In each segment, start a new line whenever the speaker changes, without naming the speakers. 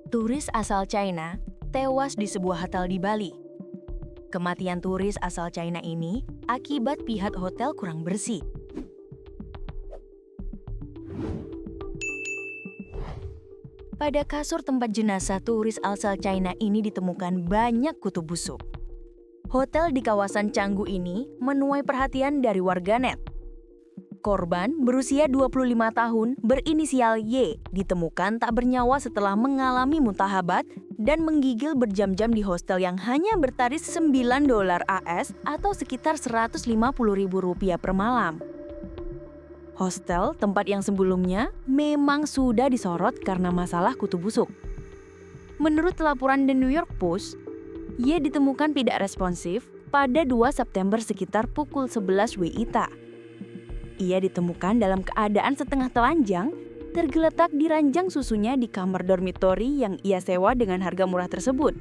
Turis asal China tewas di sebuah hotel di Bali. Kematian turis asal China ini akibat pihak hotel kurang bersih. Pada kasur tempat jenazah turis asal China ini ditemukan banyak kutu busuk. Hotel di kawasan Canggu ini menuai perhatian dari warganet. Korban berusia 25 tahun berinisial Y ditemukan tak bernyawa setelah mengalami muntahabat dan menggigil berjam-jam di hostel yang hanya bertarif $9 AS atau sekitar Rp150.000 per malam. Hostel tempat yang sebelumnya memang sudah disorot karena masalah kutu busuk. Menurut laporan The New York Post, Y ditemukan tidak responsif pada 2 September sekitar pukul 11 WITA. Ia ditemukan dalam keadaan setengah telanjang, tergeletak di ranjang susunya di kamar dormitori yang ia sewa dengan harga murah tersebut.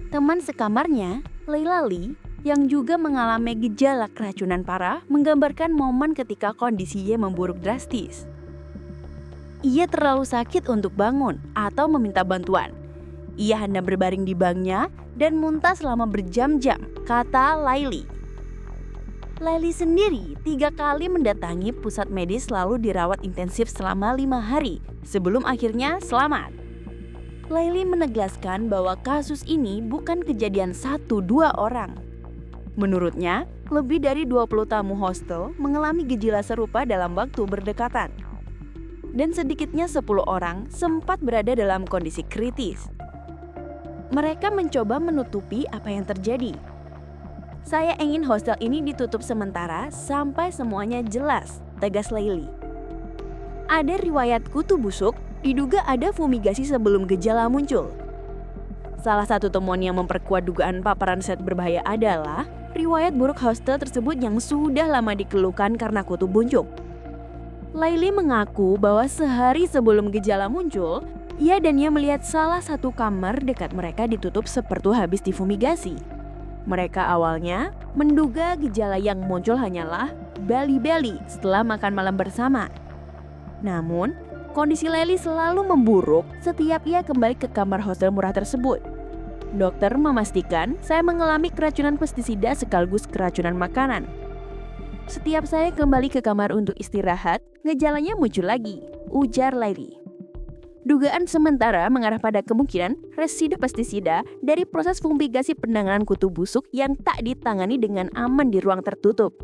Teman sekamarnya, Leila Lee, yang juga mengalami gejala keracunan parah, menggambarkan momen ketika kondisinya memburuk drastis. Ia terlalu sakit untuk bangun atau meminta bantuan. Ia hendak berbaring di banknya dan muntah selama berjam-jam, kata Laili. Laili sendiri 3 kali mendatangi pusat medis lalu dirawat intensif selama 5 hari sebelum akhirnya selamat. Laili menegaskan bahwa kasus ini bukan kejadian 1-2 orang. Menurutnya, lebih dari 20 tamu hostel mengalami gejala serupa dalam waktu berdekatan. Dan sedikitnya 10 orang sempat berada dalam kondisi kritis. Mereka mencoba menutupi apa yang terjadi. Saya ingin hostel ini ditutup sementara sampai semuanya jelas, tegas Laili. Ada riwayat kutu busuk, diduga ada fumigasi sebelum gejala muncul. Salah satu temuan yang memperkuat dugaan paparan zat berbahaya adalah riwayat buruk hostel tersebut yang sudah lama dikeluhkan karena kutu buncuk. Laili mengaku bahwa sehari sebelum gejala muncul, ia melihat salah satu kamar dekat mereka ditutup seperti habis difumigasi. Mereka awalnya menduga gejala yang muncul hanyalah bali-bali setelah makan malam bersama. Namun, kondisi Laili selalu memburuk setiap ia kembali ke kamar hostel murah tersebut. Dokter memastikan saya mengalami keracunan pestisida sekaligus keracunan makanan. Setiap saya kembali ke kamar untuk istirahat, gejalanya muncul lagi, ujar Laili. Dugaan sementara mengarah pada kemungkinan residu pestisida dari proses fumigasi penanganan kutu busuk yang tak ditangani dengan aman di ruang tertutup.